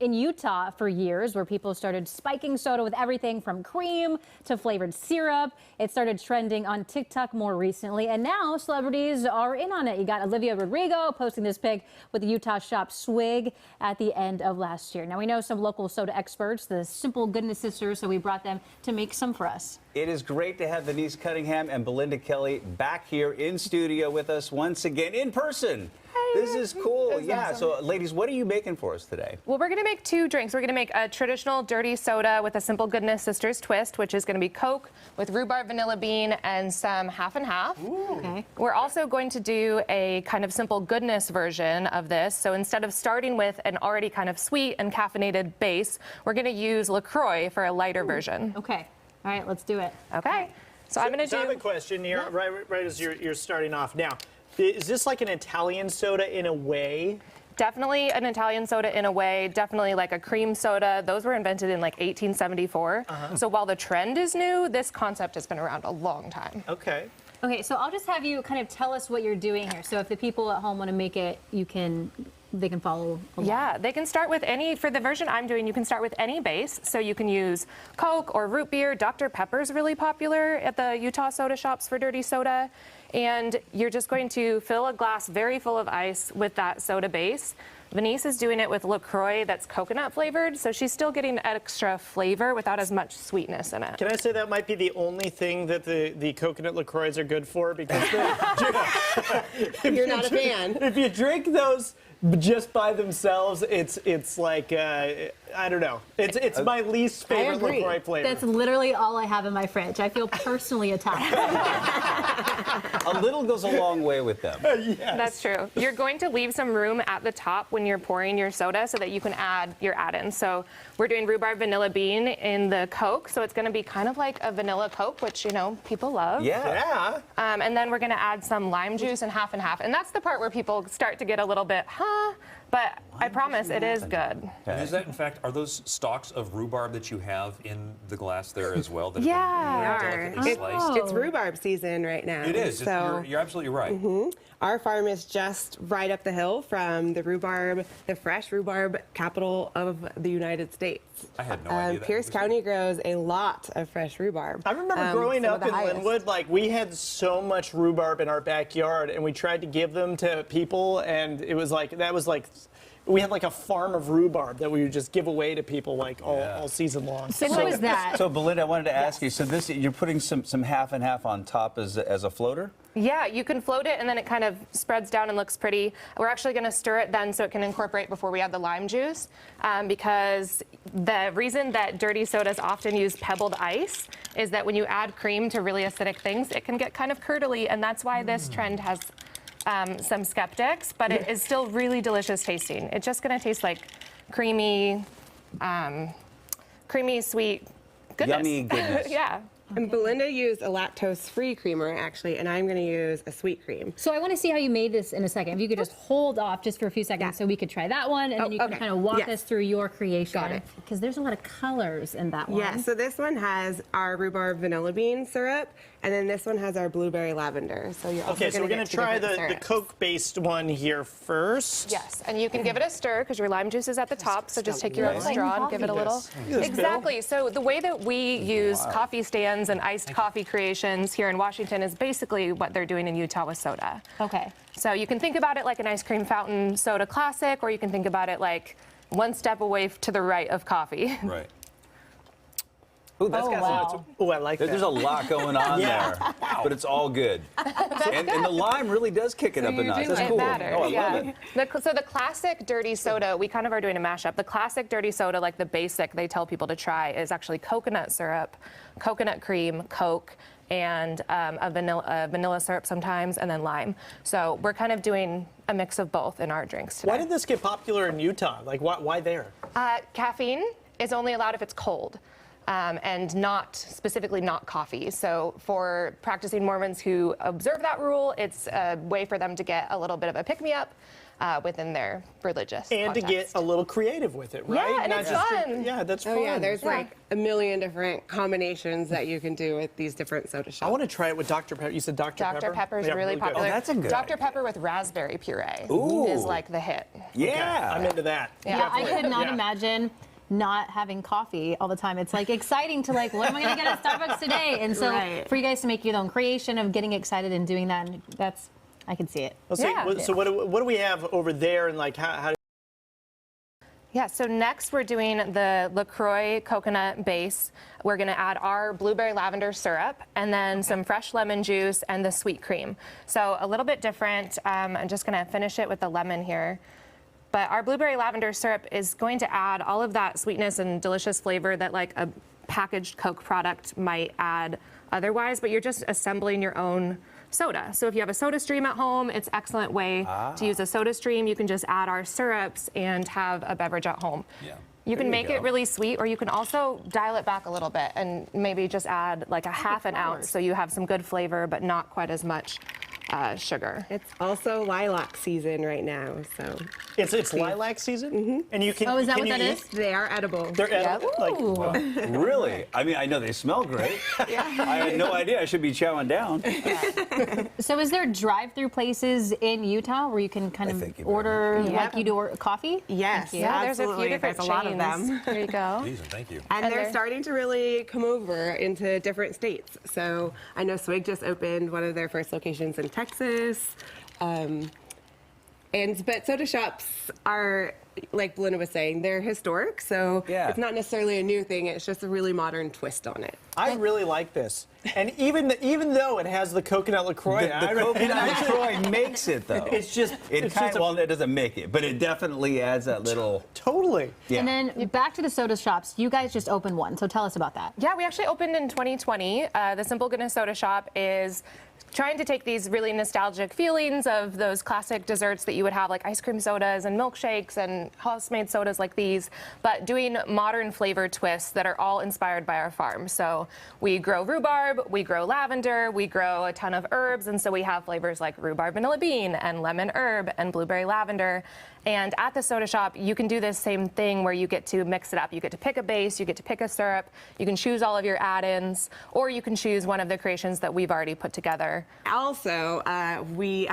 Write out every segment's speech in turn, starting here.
in Utah for years, where people started spiking soda with everything from cream to flavored syrup. It started trending on TikTok more recently, and now celebrities are in on it. You got Olivia Rodrigo posting this pic with the Utah shop Swig at the end of last year. Now, we know some local soda experts, the Simple Goodness Sisters, so we brought them to make some for us. It is great to have Denise Cunningham and Belinda Kelly back here in studio with us once again in person. This is cool. Yeah. Awesome. So, ladies, what are you making for us today? Well, we're going to make two drinks. We're going to make a traditional dirty soda with a Simple Goodness Sisters twist, which is going to be Coke with rhubarb vanilla bean and some half and half. Ooh. Okay. We're also going to do a kind of Simple Goodness version of this. So instead of starting with an already kind of sweet and caffeinated base, we're going to use LaCroix for a lighter version. Okay. All right, let's do it. Okay. So I'm going to do... I have a question here, right as you're starting off. Now, is this like an Italian soda in a way? Definitely an Italian soda in a way, definitely like a cream soda. Those were invented in like 1874. So while the trend is new, this concept has been around a long time. Okay. Okay, so I'll just have you kind of tell us what you're doing here. So if the people at home want to make it, they can follow along. Yeah, they can start with any, for the version I'm doing, you can start with any base. So you can use Coke or root beer. Dr. Pepper's really popular at the Utah soda shops for dirty soda. And you're just going to fill a glass very full of ice with that soda base. Venice is doing it with LaCroix that's coconut flavored, so she's still getting extra flavor without as much sweetness in it. Can I say that might be the only thing that the coconut LaCroix are good for? Because you're not a fan. If you drink those just by themselves, it's like, I don't know. It's my least favorite LaCroix flavor. That's literally all I have in my fridge. I feel personally attacked. A little goes a long way with them. Yes. That's true. You're going to leave some room at the top when you're pouring your soda so that you can add your add-ins. So we're doing rhubarb vanilla bean in the Coke, so it's going to be kind of like a vanilla Coke, which, you know, people love. Yeah. And then we're going to add some lime juice and half. And that's the part where people start to get a little bit, but I promise it is good. And is that, in fact, are those stalks of rhubarb that you have in the glass there as well? That Yeah. have been delicately sliced? It's rhubarb season right now. It is. So You're absolutely right. our farm is just right up the hill from the fresh rhubarb capital of the United States. I had no idea that Pierce was County grows a lot of fresh rhbarb. I remember growing some up of in the highest. Linwood, like we had so much rhubarb in our backyard, and we tried to give them to people, and it was like we had like a farm of rhubarb that we would just give away to people like all season long. So what was that? So, Belinda, I wanted to ask you, so this, you're putting some half and half on top as a floater? Yeah, you can float it and then it kind of spreads down and looks pretty. We're actually going to stir it then so it can incorporate before we add the lime juice, because the reason that dirty sodas often use pebbled ice is that when you add cream to really acidic things, it can get kind of curdly, and that's why this trend has some skeptics, but it is still really delicious tasting. It's just going to taste like creamy, sweet goodness. Yummy goodness. Yeah. And Belinda used a lactose-free creamer, actually, and I'm going to use a sweet cream. So I want to see how you made this in a second. If you could just hold off just for a few seconds so we could try that one, and then you can kind of walk us through your creation. Got it. Because there's a lot of colors in that one. Yeah, so this one has our rhubarb vanilla bean syrup, and then this one has our blueberry lavender. So you're also So we're going to try the Coke-based one here first. Yes, and you can give it a stir because your lime juice is at the top, so just take your own straw and give it a little. Exactly. So the way that we use coffee stands and iced coffee creations here in Washington is basically what they're doing in Utah with soda. Okay. So you can think about it like an ice cream fountain soda classic, or you can think about it like one step away to the right of coffee. Right. Ooh, that's got some. Ooh, I like that. There's a lot going on there, but it's all good. And the lime really does kick it up a notch. That's It cool. matters, Oh, I love it. So the classic dirty soda, we kind of are doing a mashup. The classic dirty soda, like the basic they tell people to try, is actually coconut syrup, coconut cream, Coke, and a vanilla syrup sometimes, and then lime. So we're kind of doing a mix of both in our drinks today. Why did this get popular in Utah? Like, why there? Caffeine is only allowed if it's cold. And specifically not coffee. So for practicing Mormons who observe that rule, it's a way for them to get a little bit of a pick-me-up. within their religious And to context. get a little creative with it, right? Yeah, and it's fun. Yeah, that's fun. Oh yeah, there's like a million different combinations that you can do with these different soda shops. I want to try it with Dr. Pepper. You said Dr. Pepper? Dr. Pepper is Yeah, really good. popular. Oh, that's a good Dr. idea. Pepper with raspberry puree Ooh. is like the hit. Yeah. I'm into that. Yeah, I could not Yeah. imagine not having coffee all the time. It's like exciting to like, what am I going to get at Starbucks today? And so Right. for you guys to make your own creation of getting excited and doing that, and I can see it. Let's see. Yeah. So what do we have over there, and like how Yeah, so next we're doing the LaCroix coconut base. We're gonna add our blueberry lavender syrup and then some fresh lemon juice and the sweet cream. So a little bit different. I'm just gonna finish it with the lemon here. But our blueberry lavender syrup is going to add all of that sweetness and delicious flavor that like a packaged Coke product might add otherwise, but you're just assembling your own soda. So if you have a soda stream at home, it's an excellent way to use a soda stream. You can just add our syrups and have a beverage at home. Yeah. You can There you make go. it really sweet, or you can also dial it back a little bit and maybe just add like a half an ounce so you have some good flavor but not quite as much sugar. It's also lilac season right now, so it's lilac season, and you can. Oh, is that can what you that eat- is? they are edible. They're edible. Like, Really? I mean, I know they smell great. I had no idea. I should be chowing down. So is there drive-through places in Utah where you can kind think of you order Yeah. like you do coffee? Yes, Yeah, there's a few absolutely. different There's a lot chains. of them. There you go. Please and thank you. And And they're they're- starting to really come over into different states. So I know Swig just opened one of their first locations in Texas. But soda shops are, like Belinda was saying, they're historic. So Yeah. it's not necessarily a new thing. It's just a really modern twist on it. I really like this, and even though it has the coconut LaCroix, The coconut LaCroix makes it though. it's just It doesn't make it, but it definitely adds that little. totally. Yeah. And then back to the soda shops. You guys just opened one, so tell us about that. Yeah, we actually opened in 2020. The Simple Goodness Soda Shop is trying to take these really nostalgic feelings of those classic desserts that you would have, like ice cream sodas and milkshakes and house-made sodas like these, but doing modern flavor twists that are all inspired by our farm. So we grow rhubarb, we grow lavender, we grow a ton of herbs, and so we have flavors like rhubarb vanilla bean and lemon herb and blueberry lavender. And at the soda shop, you can do this same thing where you get to mix it up. You get to pick a base, you get to pick a syrup, you can choose all of your add-ins, or you can choose one of the creations that we've already put together. Also, I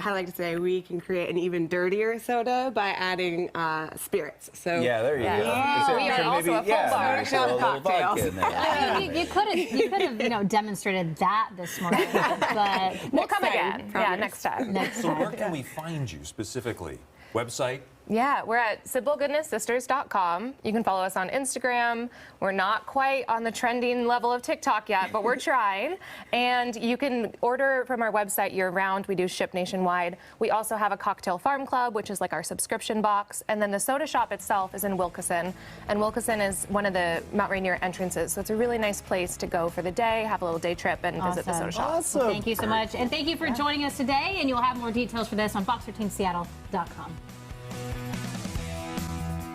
like to say we can create an even dirtier soda by adding spirits. So Yeah, there you Yeah. go. We are also a full bar. maybe throw a little vodka in there. I mean, you could have demonstrated that this morning, but We'll come time, again. Yeah, promise. next time. next So time. where can we find you specifically? Website? Yeah, we're at simplegoodnesssisters.com. You can follow us on Instagram. We're not quite on the trending level of TikTok yet, but we're trying. And you can order from our website year-round. We do ship nationwide. We also have a cocktail farm club, which is like our subscription box. And then the soda shop itself is in Wilkeson. And Wilkeson is one of the Mount Rainier entrances. So it's a really nice place to go for the day, have a little day trip, and visit the soda shop. Awesome. Thank you so much. And thank you for joining us today. And you'll have more details for this on fox13seattle.com.